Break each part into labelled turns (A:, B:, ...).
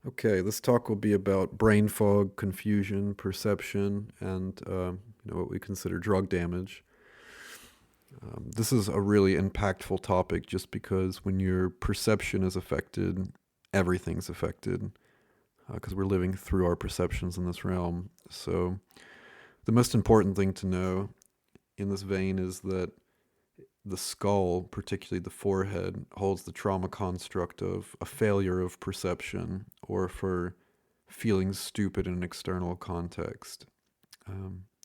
A: Okay, this talk will be about brain fog, confusion, perception, and what we consider drug damage. This is a really impactful topic just because when your perception is affected, everything's affected because we're living through our perceptions in this realm. So, the most important thing to know in this vein is that the skull, particularly the forehead, holds the trauma construct of a failure of perception or for feeling stupid in an external context.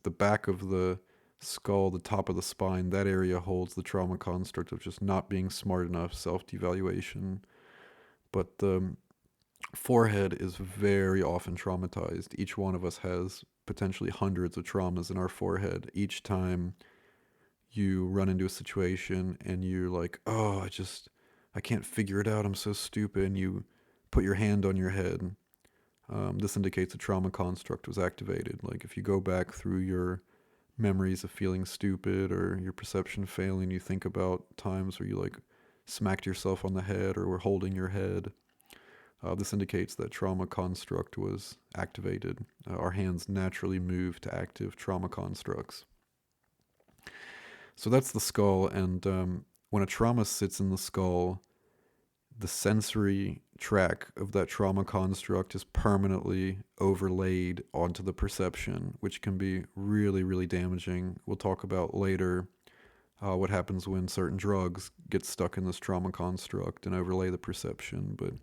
A: The back of the skull, the top of the spine, that area holds the trauma construct of just not being smart enough, self devaluation. But the forehead is very often traumatized. Each one of us has potentially hundreds of traumas in our forehead. Each time you run into a situation and you're like, oh, I can't figure it out. I'm so stupid. And you put your hand on your head. This indicates a trauma construct was activated. Like if you go back through your memories of feeling stupid or your perception failing, you think about times where you like smacked yourself on the head or were holding your head. This indicates that trauma construct was activated. Our hands naturally move to active trauma constructs. So that's the skull, and when a trauma sits in the skull, the sensory track of that trauma construct is permanently overlaid onto the perception, which can be really, really damaging. We'll talk about later what happens when certain drugs get stuck in this trauma construct and overlay the perception. But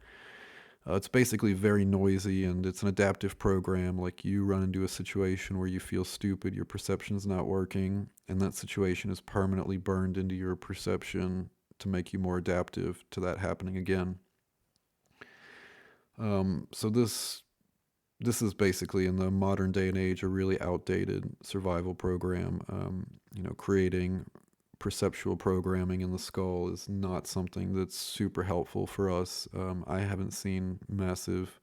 A: it's basically very noisy and it's an adaptive program. Like you run into a situation where you feel stupid, your perception's not working, and that situation is permanently burned into your perception to make you more adaptive to that happening again. So this is basically in the modern day and age a really outdated survival program. Creating perceptual programming in the skull is not something that's super helpful for us. I haven't seen massive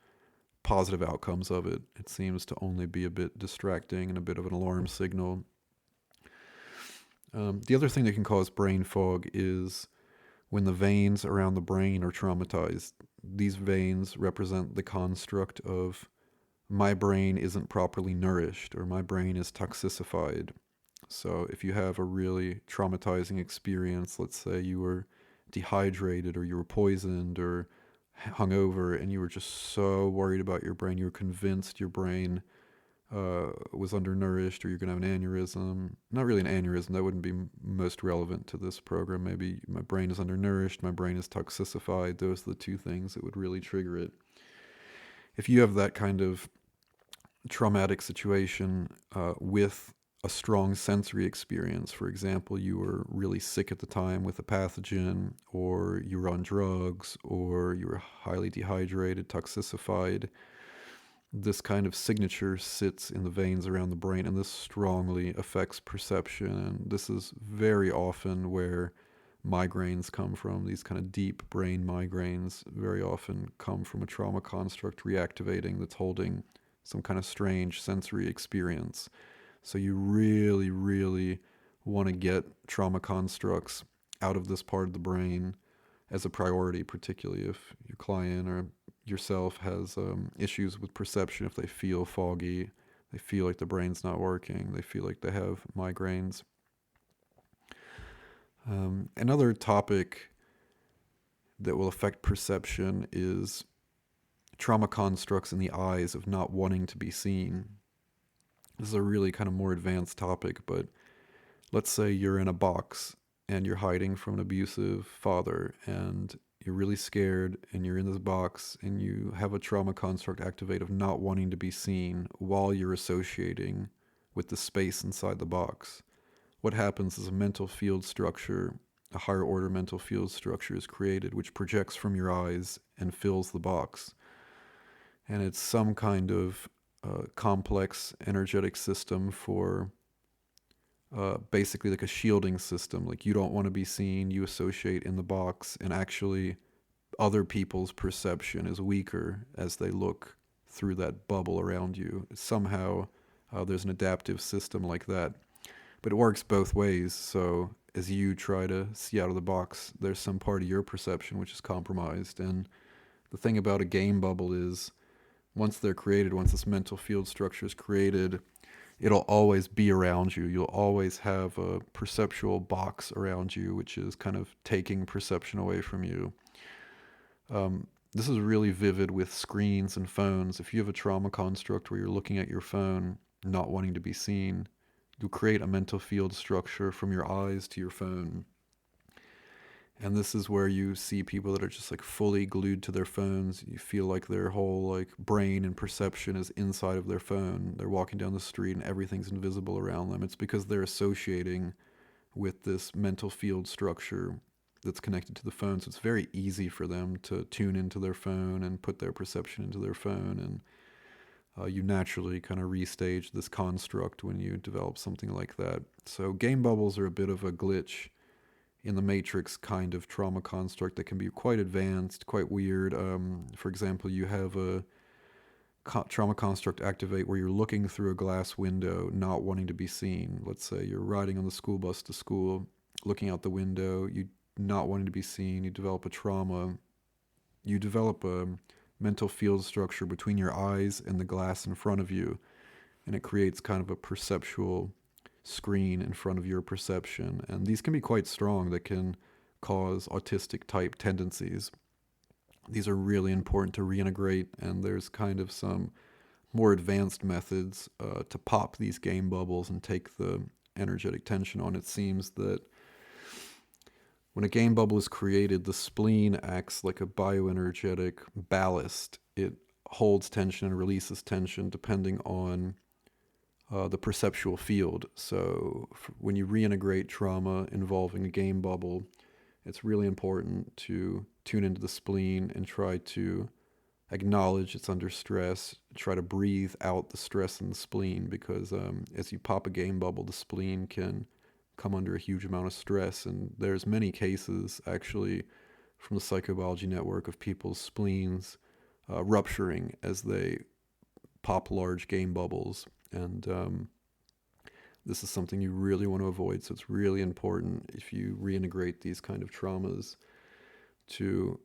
A: positive outcomes of it. It seems to only be a bit distracting and a bit of an alarm signal. The other thing that can cause brain fog is when the veins around the brain are traumatized. These veins represent the construct of my brain isn't properly nourished or my brain is toxicified. So if you have a really traumatizing experience, let's say you were dehydrated or you were poisoned or hungover and you were just so worried about your brain, you were convinced your brain was undernourished or you're going to have an aneurysm. Not really an aneurysm, that wouldn't be most relevant to this program. Maybe my brain is undernourished, my brain is toxicified. Those are the two things that would really trigger it. If you have that kind of traumatic situation with a strong sensory experience. For example, you were really sick at the time with a pathogen, or you were on drugs, or you were highly dehydrated, toxicified. This kind of signature sits in the veins around the brain, and this strongly affects perception. And this is very often where migraines come from. These kind of deep brain migraines very often come from a trauma construct reactivating that's holding some kind of strange sensory experience. So you really, really want to get trauma constructs out of this part of the brain as a priority, particularly if your client or yourself has issues with perception, if they feel foggy, they feel like the brain's not working, they feel like they have migraines. Another topic that will affect perception is trauma constructs in the eyes of not wanting to be seen. This is a really kind of more advanced topic, but let's say you're in a box and you're hiding from an abusive father and you're really scared and you're in this box and you have a trauma construct activate of not wanting to be seen while you're associating with the space inside the box. What happens is a mental field structure, a higher order mental field structure is created which projects from your eyes and fills the box. And it's some kind of complex energetic system for basically like a shielding system. Like you don't want to be seen, you associate in the box, and actually other people's perception is weaker as they look through that bubble around you. Somehow there's an adaptive system like that. But it works both ways. So as you try to see out of the box, there's some part of your perception which is compromised. And the thing about a game bubble is once they're created, once this mental field structure is created, it'll always be around you. You'll always have a perceptual box around you, which is kind of taking perception away from you. This is really vivid with screens and phones. If you have a trauma construct where you're looking at your phone, not wanting to be seen, you'll create a mental field structure from your eyes to your phone. And this is where you see people that are just like fully glued to their phones. You feel like their whole like brain and perception is inside of their phone. They're walking down the street and everything's invisible around them. It's because they're associating with this mental field structure that's connected to the phone. So it's very easy for them to tune into their phone and put their perception into their phone. And you naturally kind of restage this construct when you develop something like that. So game bubbles are a bit of a glitch in the matrix kind of trauma construct that can be quite advanced, quite weird. For example, you have a trauma construct activate where you're looking through a glass window, not wanting to be seen. Let's say you're riding on the school bus to school, looking out the window, you not wanting to be seen, you develop a trauma. You develop a mental field structure between your eyes and the glass in front of you, and it creates kind of a perceptual screen in front of your perception. And these can be quite strong, that can cause autistic type tendencies. These are really important to reintegrate, and there's kind of some more advanced methods to pop these game bubbles and take the energetic tension on. It seems that when a game bubble is created, the spleen acts like a bioenergetic ballast. It holds tension and releases tension depending on the perceptual field. So when you reintegrate trauma involving a game bubble, it's really important to tune into the spleen and try to acknowledge it's under stress, try to breathe out the stress in the spleen, because as you pop a game bubble, the spleen can come under a huge amount of stress. And there's many cases actually from the Psychobiology network of people's spleens rupturing as they pop large game bubbles. And this is something you really want to avoid. So it's really important, if you reintegrate these kind of traumas, to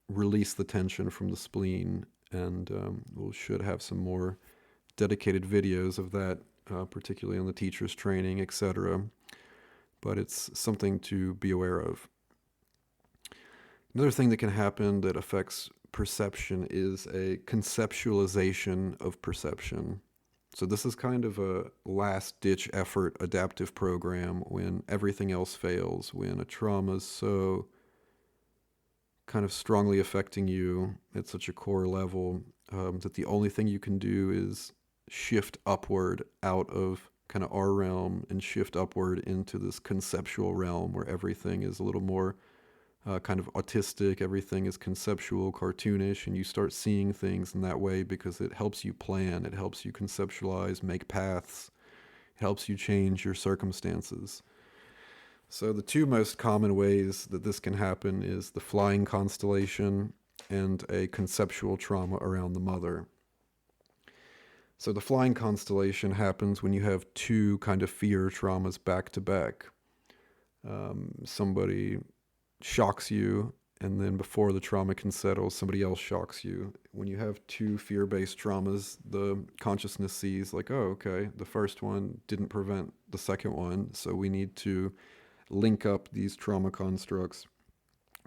A: release the tension from the spleen. And we should have some more dedicated videos of that, particularly on the teacher's training, etc. But it's something to be aware of. Another thing that can happen that affects perception is a conceptualization of perception. So this is kind of a last-ditch effort adaptive program when everything else fails, when a trauma is so kind of strongly affecting you at such a core level that the only thing you can do is shift upward out of kind of our realm and shift upward into this conceptual realm where everything is a little more kind of autistic, everything is conceptual, cartoonish, and you start seeing things in that way because it helps you plan, it helps you conceptualize, make paths, it helps you change your circumstances. So the two most common ways that this can happen is the flying constellation and a conceptual trauma around the mother. So the flying constellation happens when you have two kind of fear traumas back to back. Somebody shocks you, and then before the trauma can settle, somebody else shocks you. When you have two fear-based traumas, the consciousness sees like, oh, okay, the first one didn't prevent the second one, so we need to link up these trauma constructs,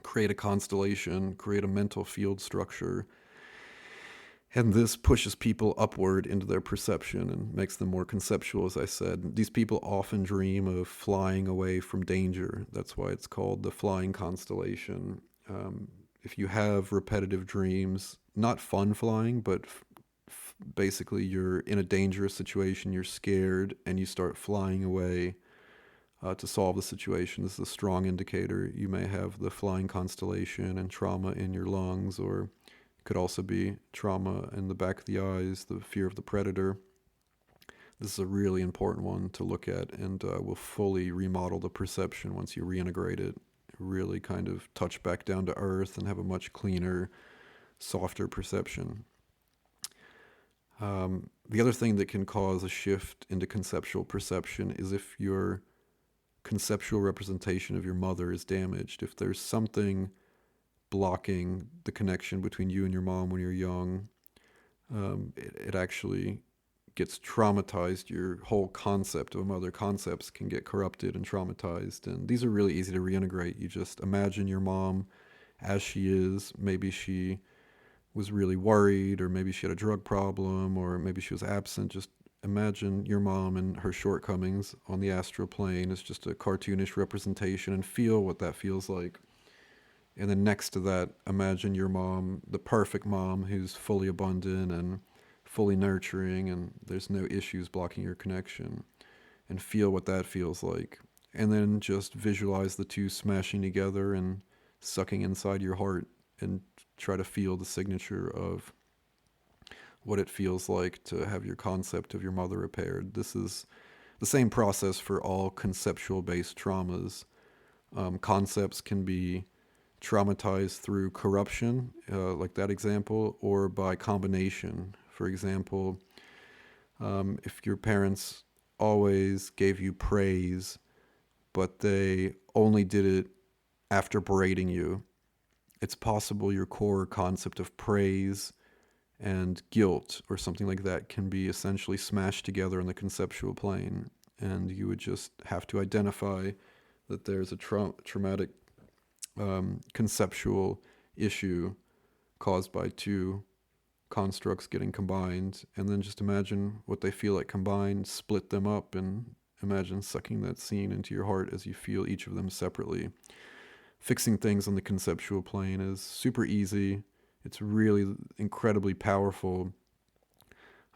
A: create a constellation, create a mental field structure. And this pushes people upward into their perception and makes them more conceptual, as I said. These people often dream of flying away from danger. That's why it's called the flying constellation. If you have repetitive dreams, not fun flying, but basically you're in a dangerous situation, you're scared, and you start flying away to solve the situation, this is a strong indicator. You may have the flying constellation and trauma in your lungs, or could also be trauma in the back of the eyes, the fear of the predator. This is a really important one to look at, and will fully remodel the perception once you reintegrate it. Really kind of touch back down to earth and have a much cleaner, softer perception. The other thing that can cause a shift into conceptual perception is if your conceptual representation of your mother is damaged. If there's something blocking the connection between you and your mom when you're young, it actually gets traumatized. Your whole concept of other concepts can get corrupted and traumatized. And these are really easy to reintegrate. You just imagine your mom as she is. Maybe she was really worried, or maybe she had a drug problem, or maybe she was absent. Just imagine your mom and her shortcomings on the astral plane as just a cartoonish representation and feel what that feels like. And then next to that, imagine your mom, the perfect mom who's fully abundant and fully nurturing, and there's no issues blocking your connection. And feel what that feels like. And then just visualize the two smashing together and sucking inside your heart, and try to feel the signature of what it feels like to have your concept of your mother repaired. This is the same process for all conceptual based traumas. Concepts can be traumatized through corruption, like that example, or by combination. For example, if your parents always gave you praise, but they only did it after berating you, it's possible your core concept of praise and guilt or something like that can be essentially smashed together in the conceptual plane. And you would just have to identify that there's a traumatic conceptual issue caused by two constructs getting combined, and then just imagine what they feel like combined, split them up, and imagine sucking that scene into your heart as you feel each of them separately. Fixing things on the conceptual plane is super easy. It's really incredibly powerful.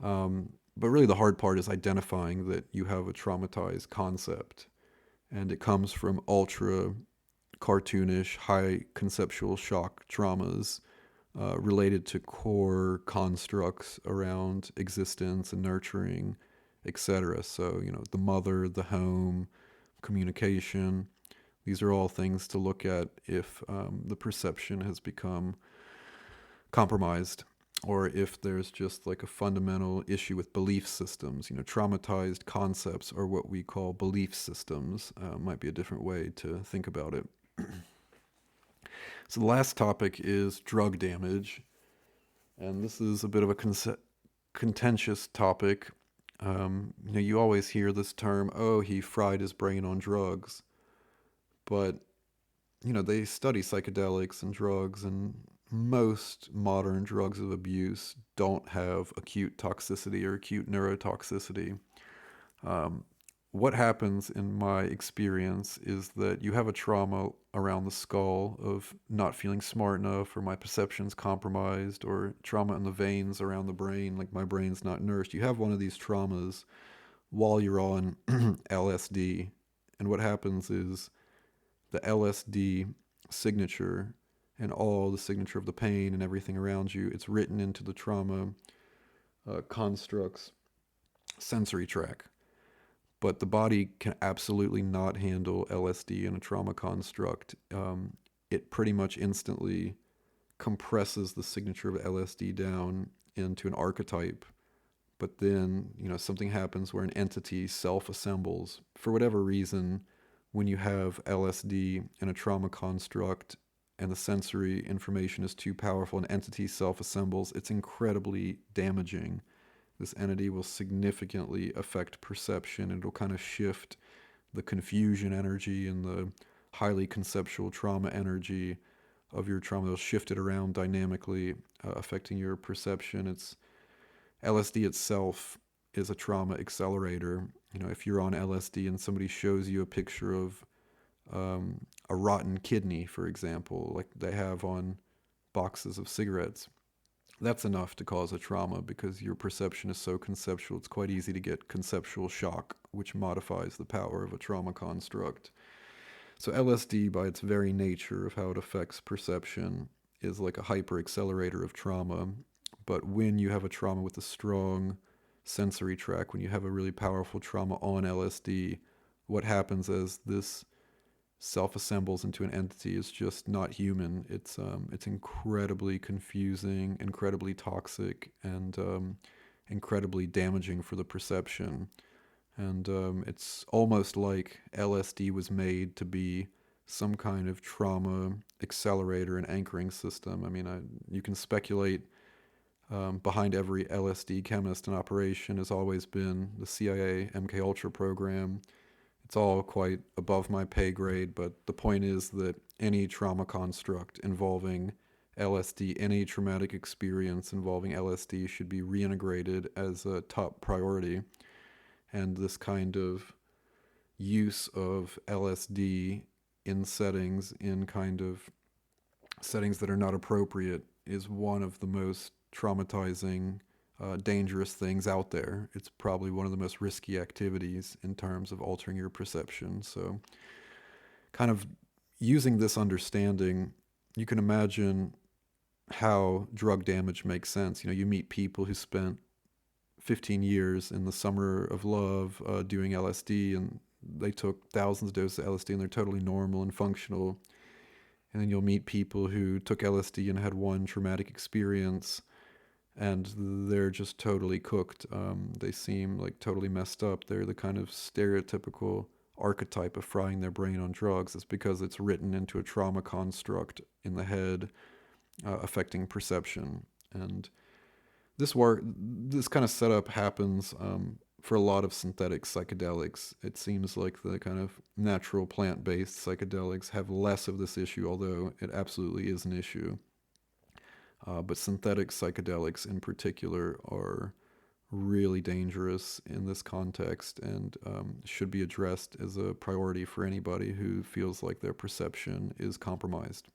A: But really, the hard part is identifying that you have a traumatized concept. And it comes from ultra cartoonish, high conceptual shock traumas related to core constructs around existence and nurturing, etc. So, the mother, the home, communication. These are all things to look at if the perception has become compromised, or if there's just like a fundamental issue with belief systems. Traumatized concepts are what we call belief systems. Might be a different way to think about it. So the last topic is drug damage, and this is a bit of a contentious topic. You always hear this term, "Oh, he fried his brain on drugs," but they study psychedelics and drugs, and most modern drugs of abuse don't have acute toxicity or acute neurotoxicity. Um, what happens in my experience is that you have a trauma around the skull of not feeling smart enough, or my perception's compromised, or trauma in the veins around the brain, like my brain's not nourished. You have one of these traumas while you're on LSD. And what happens is the LSD signature and all the signature of the pain and everything around you, it's written into the trauma construct's sensory track. But the body can absolutely not handle LSD in a trauma construct. It pretty much instantly compresses the signature of LSD down into an archetype. But then, something happens where an entity self assembles. For whatever reason, when you have LSD in a trauma construct and the sensory information is too powerful, an entity self assembles, it's incredibly damaging. This entity will significantly affect perception. It'll kind of shift the confusion energy and the highly conceptual trauma energy of your trauma. It'll shift it around dynamically, affecting your perception. It's LSD itself is a trauma accelerator. If you're on LSD and somebody shows you a picture of a rotten kidney, for example, like they have on boxes of cigarettes, that's enough to cause a trauma because your perception is so conceptual. It's quite easy to get conceptual shock, which modifies the power of a trauma construct. So LSD, by its very nature of how it affects perception, is like a hyper accelerator of trauma. But when you have a trauma with a strong sensory track, when you have a really powerful trauma on LSD, what happens is this self-assembles into an entity is just not human. It's incredibly confusing, incredibly toxic, and incredibly damaging for the perception. And it's almost like LSD was made to be some kind of trauma accelerator and anchoring system. I mean, you can speculate Behind every LSD chemist in operation has always been the CIA MK Ultra program. It's all quite above my pay grade, but the point is that any trauma construct involving LSD, any traumatic experience involving LSD should be reintegrated as a top priority. And this kind of use of LSD in kind of settings that are not appropriate is one of the most traumatizing, dangerous things out there. It's probably one of the most risky activities in terms of altering your perception. So, kind of using this understanding, you can imagine how drug damage makes sense. You know, you meet people who spent 15 years in the summer of love doing LSD, and they took thousands of doses of LSD and they're totally normal and functional. And then you'll meet people who took LSD and had one traumatic experience and they're just totally cooked. They seem like totally messed up. They're the kind of stereotypical archetype of frying their brain on drugs. It's because it's written into a trauma construct in the head, affecting perception. And this kind of setup happens for a lot of synthetic psychedelics. It seems like the kind of natural plant-based psychedelics have less of this issue, although it absolutely is an issue. But synthetic psychedelics in particular are really dangerous in this context and should be addressed as a priority for anybody who feels like their perception is compromised.